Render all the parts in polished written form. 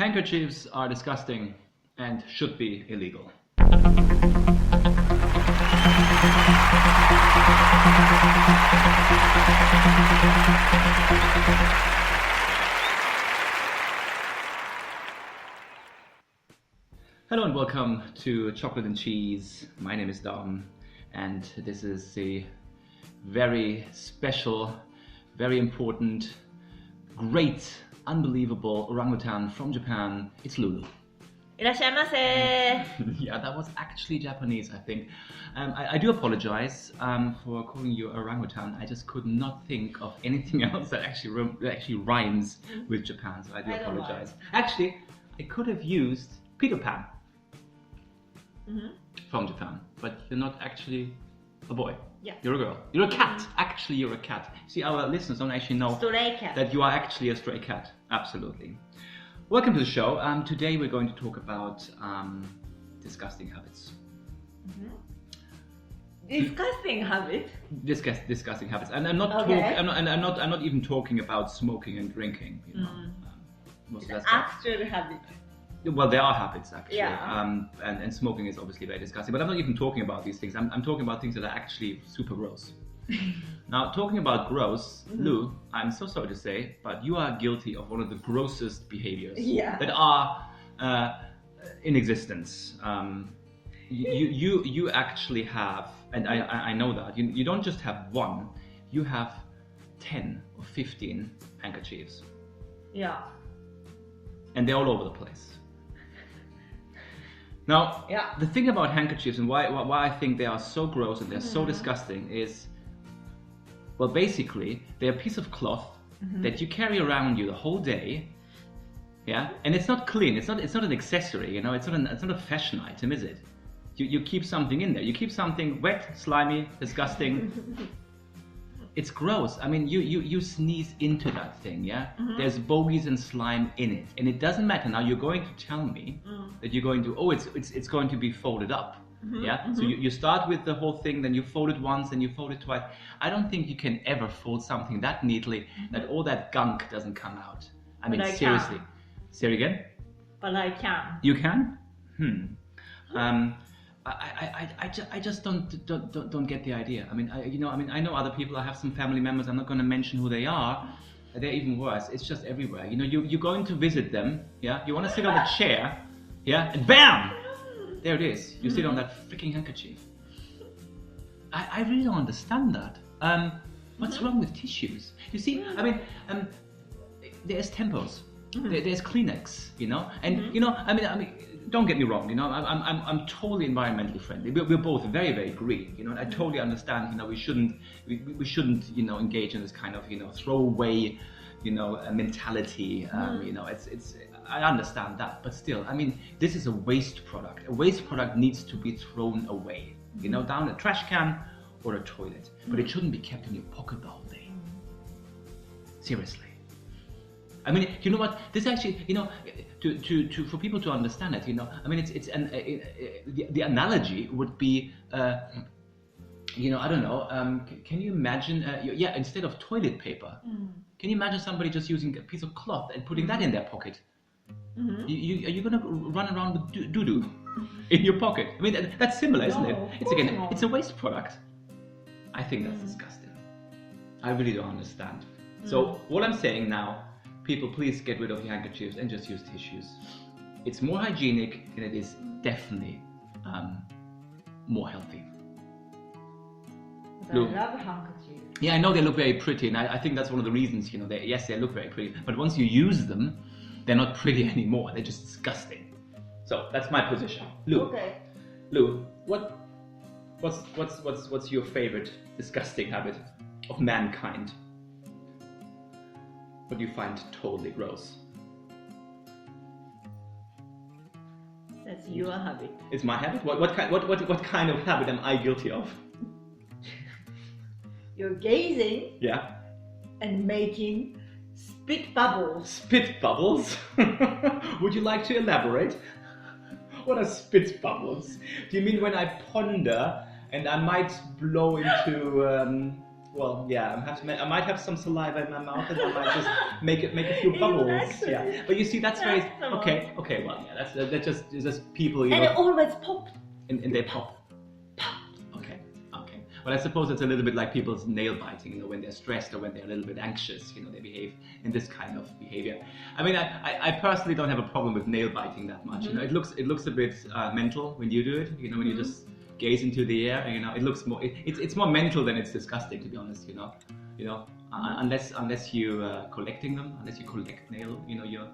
Handkerchiefs are disgusting and should be illegal. Hello and welcome to Chocolate and Cheese. My name is Dom and this is a very special, very important, great, unbelievable orangutan from Japan. It's Lulu. いらっしゃいませ Yeah, that was actually Japanese, I think. I do apologize for calling you orangutan. I just could not think of anything else that actually rhymes with Japan, so I do apologize. Actually, I could have used Peter Pan from Japan, but you're not actually a boy. Yeah. You're a girl. You're a cat. Actually, you're a cat. See, our listeners don't actually know Stray cat. that you are actually a stray cat. Absolutely. Welcome to the show. Today we're going to talk about disgusting habits. Disgusting habit? Disgusting habits, and I'm not Okay. I'm not even talking about smoking and drinking. You know, most of that stuff. Actual habit. Well, there are habits actually, Yeah. and smoking is obviously very disgusting. But I'm not even talking about these things. I'm talking about things that are actually super gross. Now, talking about gross, Lou, I'm so sorry to say, but you are guilty of one of the grossest behaviors that are in existence. You actually have, and I know that you don't just have one, you have 10 or 15 handkerchiefs, Yeah. and they're all over the place. Now, Yeah. the thing about handkerchiefs and why I think they are so gross and they're so disgusting is, well, basically, they're a piece of cloth that you carry around you the whole day, yeah, and it's not clean. It's not an accessory, you know. It's not a fashion item, is it? You keep something in there. You keep something wet, slimy, disgusting. It's gross. I mean, you sneeze into that thing, yeah? There's bogies and slime in it. And it doesn't matter. Now you're going to tell me that you're going to, it's going to be folded up. Yeah? So you start with the whole thing, then you fold it once, then you fold it twice. I don't think you can ever fold something that neatly that all that gunk doesn't come out. I mean, But I seriously. can. Say it again? But I can. You can? I just don't get the idea. I mean, I know other people. I have some family members. I'm not going to mention who they are. They're even worse. It's just everywhere. You know, you're going to visit them. Yeah, you want to sit on a chair. Yeah, and bam, there it is. You sit on that freaking handkerchief. I really don't understand that. What's wrong with tissues? You see, I mean, there's Tempos. There's Kleenex. You know, and you know, I mean. Don't get me wrong, you know, I'm totally environmentally friendly. We're both very, very green, you know, and I totally understand, you know, we shouldn't, you know, engage in this kind of, you know, throwaway, you know, mentality. You know, I understand that, but still, I mean, this is a waste product. A waste product needs to be thrown away, you know, down a trash can or a toilet, but it shouldn't be kept in your pocket the whole day. Seriously. I mean, you know what? This actually, you know, for people to understand it, you know, I mean, the analogy would be, you know, I don't know. Can you imagine? Yeah, instead of toilet paper, can you imagine somebody just using a piece of cloth and putting that in their pocket? Are you gonna run around with doo-doo in your pocket? I mean, that's similar, isn't it? It's a waste product. I think that's disgusting. I really don't understand. So what I'm saying now. People, please get rid of your handkerchiefs and just use tissues. It's more hygienic and it is definitely more healthy. I love handkerchiefs. Yeah, I know they look very pretty, and I think that's one of the reasons, you know, they look very pretty, but once you use them, they're not pretty anymore. They're just disgusting. So that's my position. Lou, Okay. Lou, what's your favorite disgusting habit of mankind? What do you find totally gross? That's your habit. It's my habit? What kind of habit am I guilty of? You're gazing Yeah. and making spit bubbles. Spit bubbles? Would you like to elaborate? What are spit bubbles? Do you mean when I ponder and I might blow into Well, yeah, I might have some saliva in my mouth, and I might just make a few bubbles. Exactly. Yeah, but you see, that's very That's the one. okay. Well, yeah, that's just people, you And it know, always popped. and they pop. Okay. Well, I suppose it's a little bit like people's nail biting, you know, when they're stressed or when they're a little bit anxious, you know, they behave in this kind of behavior. I mean, I personally don't have a problem with nail biting that much. You know, it looks a bit mental when you do it. You know, when you just gaze into the air. You know, it looks more. It's more mental than it's disgusting, to be honest. You know, unless you collecting them, unless you collect nail, you know, your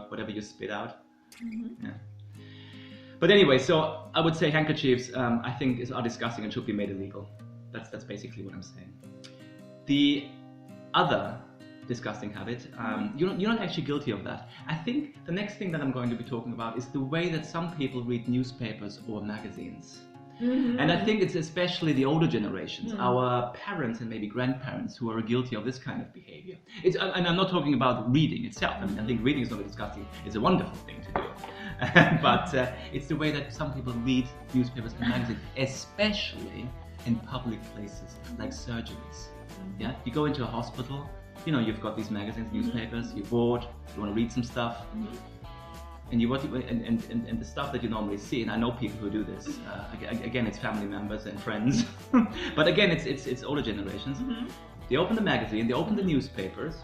whatever you spit out. Yeah. But anyway, so I would say handkerchiefs, I think, are disgusting and should be made illegal. That's basically what I'm saying. The other disgusting habit, you're not actually guilty of that. I think the next thing that I'm going to be talking about is the way that some people read newspapers or magazines. And I think it's especially the older generations, our parents and maybe grandparents, who are guilty of this kind of behavior. And I'm not talking about reading itself. I mean, I think reading is not disgusting. It's a wonderful thing to do. But it's the way that some people read newspapers and magazines, especially in public places like surgeries. Yeah, you go into a hospital, you know, you've got these magazines, newspapers, you're bored, you want to read some stuff. And and the stuff that you normally see, and I know people who do this. Again, it's family members and friends, but again, it's older generations. They open the magazine, they open the newspapers,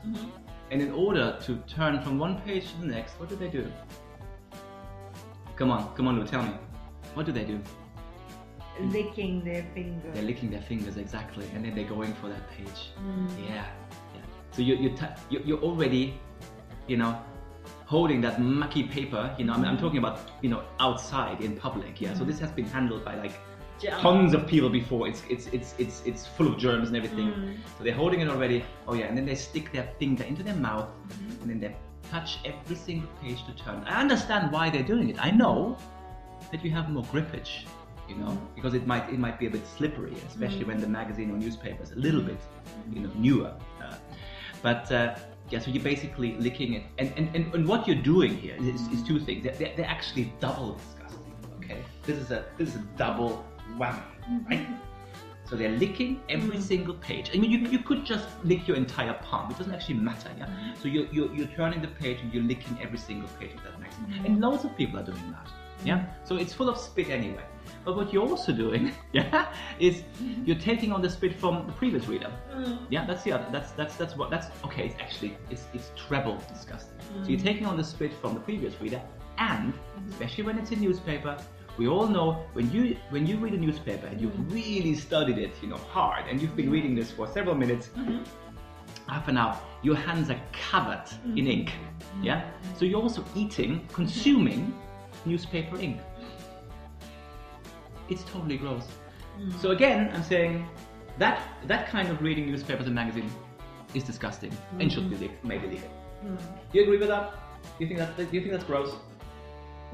and in order to turn from one page to the next, what do? Come on, Lou, tell me. What do they do? Licking their fingers. They're licking their fingers, exactly, and then they're going for that page. Yeah. So you're already, you know, holding that mucky paper, you know, I'm talking about, you know, outside in public, yeah. So this has been handled by like tons of people before. It's full of germs and everything. So they're holding it already. Oh yeah, and then they stick their finger into their mouth, and then they touch every single page to turn. I understand why they're doing it. I know that you have more grippage, you know, because it might be a bit slippery, especially when the magazine or newspaper is a little bit, you know, newer. Yeah, so you're basically licking it, and what you're doing here is two things. They're actually double disgusting. Okay, this is a double whammy, right? So they're licking every single page. I mean, you could just lick your entire palm. It doesn't actually matter, yeah. So you're turning the page and you're licking every single page of that magazine, and loads of people are doing that, yeah. So it's full of spit anyway. But what you're also doing, yeah, is you're taking on the spit from the previous reader. Yeah, that's the other. That's okay. It's actually it's treble disgusting. So you're taking on the spit from the previous reader, and especially when it's a newspaper, we all know when you read a newspaper and you've really studied it, you know, hard, and you've been reading this for several minutes, half an hour, your hands are covered in ink. Yeah, so you're also consuming newspaper ink. It's totally gross. So again, I'm saying that kind of reading newspapers and magazines is disgusting and should be made illegal. Do you agree with that? Do you think that's gross?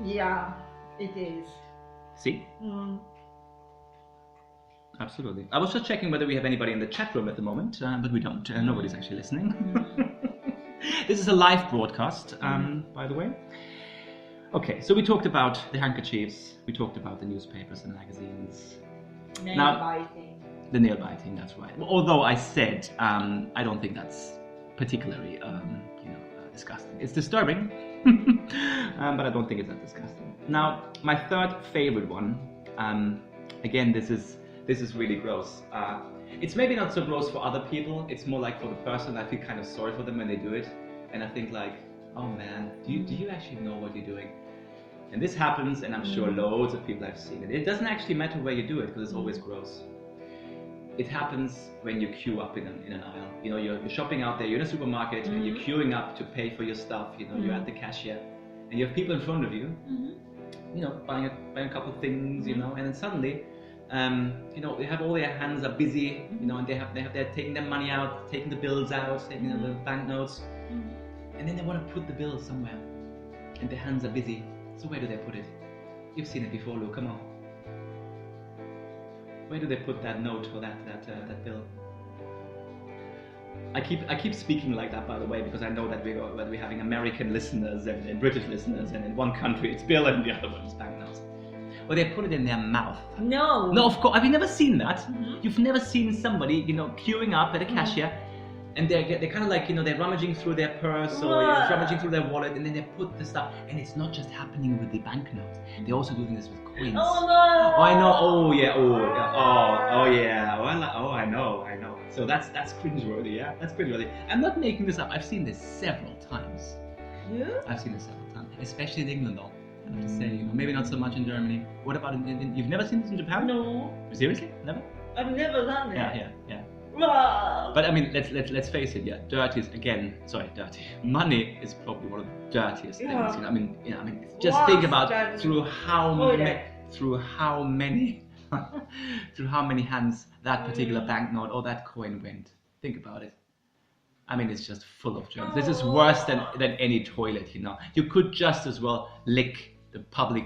Yeah, it is. See? Absolutely. I was just checking whether we have anybody in the chat room at the moment, but we don't. Nobody's actually listening. This is a live broadcast, by the way. Okay, so we talked about the handkerchiefs, we talked about the newspapers and magazines. Nail biting. The nail biting, that's right. Although I said I don't think that's particularly disgusting. It's disturbing, but I don't think it's that disgusting. Now, my third favorite one, again, this is really gross. It's maybe not so gross for other people, it's more like for the person. I feel kind of sorry for them when they do it, and I think like, oh man, do you actually know what you're doing? And this happens, and I'm sure loads of people have seen it. It doesn't actually matter where you do it, because it's always gross. It happens when you queue up in an aisle. You know, you're shopping out there, you're in a supermarket, and you're queuing up to pay for your stuff. You know, you're at the cashier, and you have people in front of you, you know, buying a couple of things, you know, and then suddenly, you know, they have all their hands are busy, you know, and they're taking their money out, taking the bills out, taking the banknotes, and then they want to put the bill somewhere, and their hands are busy. So where do they put it? You've seen it before, Lou. Come on. Where do they put that note or that bill? I keep speaking like that, by the way, because I know that we're having American listeners and British listeners, and in one country it's bill and the other one is banknotes. or they put it in their mouth. No. No, of course. Have you never seen that? Mm-hmm. You've never seen somebody, you know, queuing up at a cashier, and they're kind of like, you know, they're rummaging through their purse or rummaging through their wallet, and then they put the stuff. And it's not just happening with the banknotes. They're also doing this with coins. Oh no! Oh, I know. Oh yeah. Oh yeah. Oh yeah. Oh, I know. So that's cringeworthy. Yeah, that's cringeworthy. I'm not making this up. I've seen this several times. You? I've seen this several times, especially in England, though. I have to say, you know, maybe not so much in Germany. What about you've never seen this in Japan? No. Seriously? Never? I've never done it. Yeah. Wow. But I mean, let's face it. Yeah, dirty. Money is probably one of the dirtiest things. Yeah. You know, I mean, just think about through how many hands that particular banknote or that coin went. Think about it. I mean, it's just full of germs. This is worse than any toilet. You know, you could just as well lick the public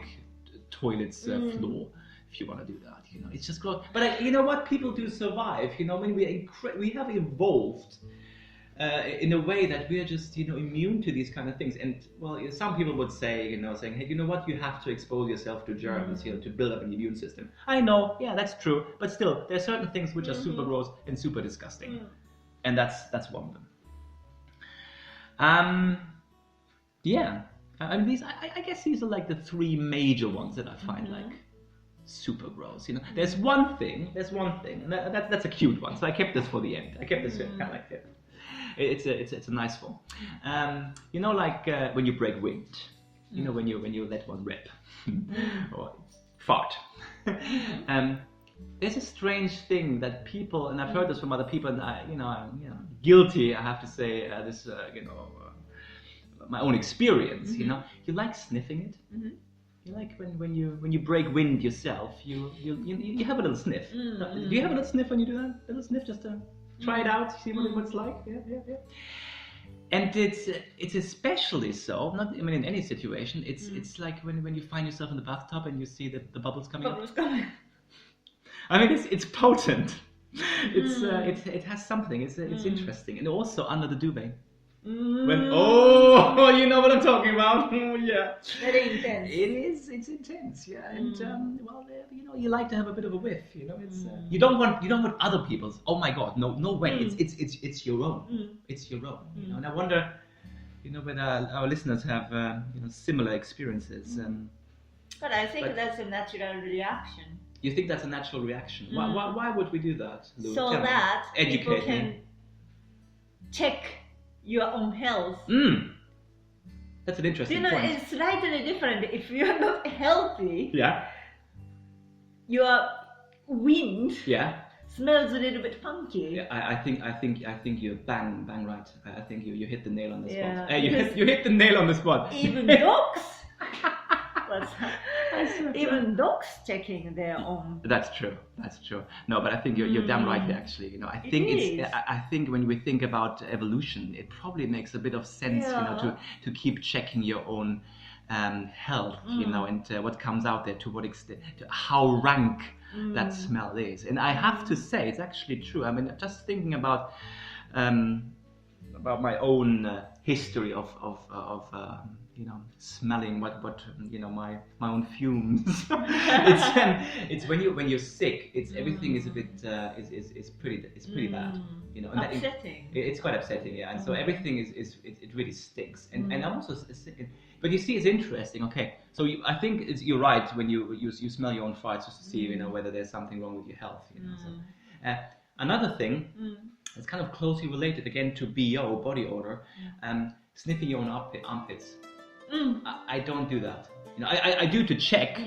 toilet's floor if you want to do that. You know, it's just gross. But you know what? People do survive. You know, I mean, we have evolved in a way that we are just, you know, immune to these kind of things. And well, some people would say, you know, saying, hey, you know what? You have to expose yourself to germs, you know, to build up an immune system. I know, yeah, that's true. But still, there are certain things which are super gross and super disgusting, and that's one of them. Yeah. I mean, I guess these are like the three major ones that I find like super gross. You know, there's one thing, and that's a cute one. So I kept this for the end. I kept this kind of like it. It's a nice one. You know, like when you break wind. You know, when you let one rip or fart. There's a strange thing that people, and I've heard this from other people, and I'm guilty. I have to say this. My own experience. You know, you like sniffing it. You like when you break wind yourself. You have a little sniff. Do you have a little sniff when you do that? A little sniff just to try it out, see what it's like. Yeah. And it's especially so. Not, I mean, in any situation. It's like when you find yourself in the bathtub and you see the bubbles coming up. I mean, it's potent. It has something. It's interesting, and also under the duvet. When you know what I'm talking about. Oh yeah. Very intense. It is. It's intense. Yeah, and you like to have a bit of a whiff. You know, it's you don't want other people's. Oh my God, no way. It's your own. It's your own. You know, and I wonder, you know, whether our listeners have similar experiences. But I think that's a natural reaction. You think that's a natural reaction? Why would we do that, Lou? So that people can check your own health. That's an interesting point. It's slightly different. If you're not healthy, your wind smells a little bit funky. Yeah, I think you're bang right. I think you hit the nail on the spot. You hit the nail on the spot. Even dogs. Even dogs checking their own. That's true. No, but I think you're damn right there, actually. You know, I think when we think about evolution, it probably makes a bit of sense, you know, to keep checking your own health, you know, and what comes out there, to what extent, to how rank that smell is. And I have to say, it's actually true. I mean, just thinking about my own history of smelling what my own fumes. It's when you're sick. It's everything is a bit is pretty bad. You know, and upsetting. It's quite upsetting, yeah. And so everything it really stinks. And I'm also, but you see, it's interesting. Okay, so I think you're right when you smell your own farts just to see whether there's something wrong with your health. You know. So, another thing. It's kind of closely related again to BO, body odor, sniffing your own armpits. I don't do that. You know, I do to check,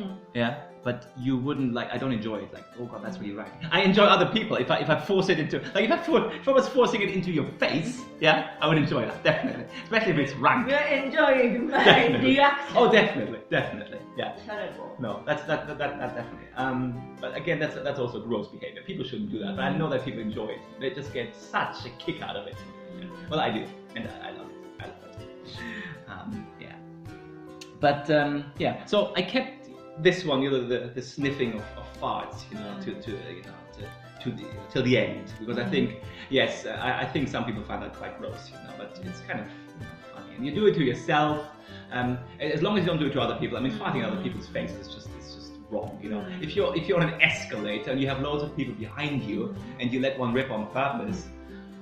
but you wouldn't like. I don't enjoy it. Like, oh God, that's really rank. I enjoy other people. If I force it into, like, if I was forcing it into your face, I would enjoy that, definitely. Especially if it's rank. You're enjoying my reaction. Oh, definitely, yeah. Terrible. No, that's definitely. But again, that's also gross behavior. People shouldn't do that. But I know that people enjoy it. They just get such a kick out of it. Well, I do, and I love it. But so I kept this one, the sniffing of farts, till the end, because I think, I think some people find that quite gross, but it's kind of funny, and you do it to yourself, as long as you don't do it to other people. I mean, farting in other people's faces is just wrong. You know, if you're on an escalator and you have loads of people behind you and you let one rip on purpose,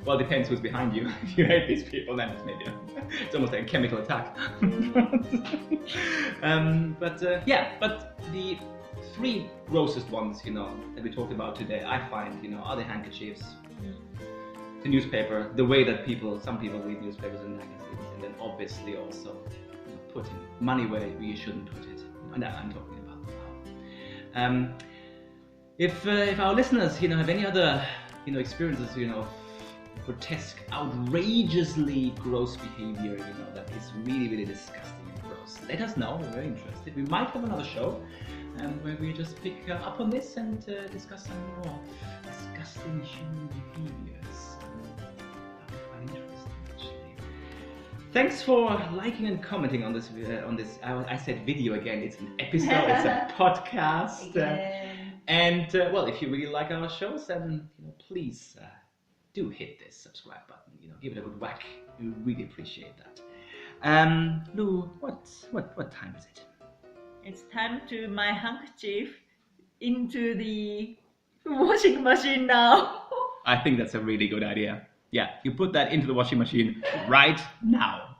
well, it depends who's behind you. If you hate these people, then it's maybe it's almost like a chemical attack. But the three grossest ones, you know, that we talked about today, I find, you know, are the handkerchiefs, the newspaper, the way that some people read newspapers and magazines, and then obviously also, you know, putting money where you shouldn't put it. And I'm talking about now. If our listeners, you know, have any other, you know, experiences, you know, grotesque, outrageously gross behavior, you know, that is really, really disgusting and gross, let us know. We're very interested. We might have another show where we just pick up on this and discuss some more disgusting human behaviors. That would be quite interesting, actually. Thanks for liking and commenting on this. I said video again. It's an episode. It's a podcast. And well, if you really like our shows, then, you know, please do hit this subscribe button. You know, give it a good whack. We really appreciate that. Lou, what time is it? It's time to my handkerchief into the washing machine now. I think that's a really good idea. Yeah, you put that into the washing machine right now.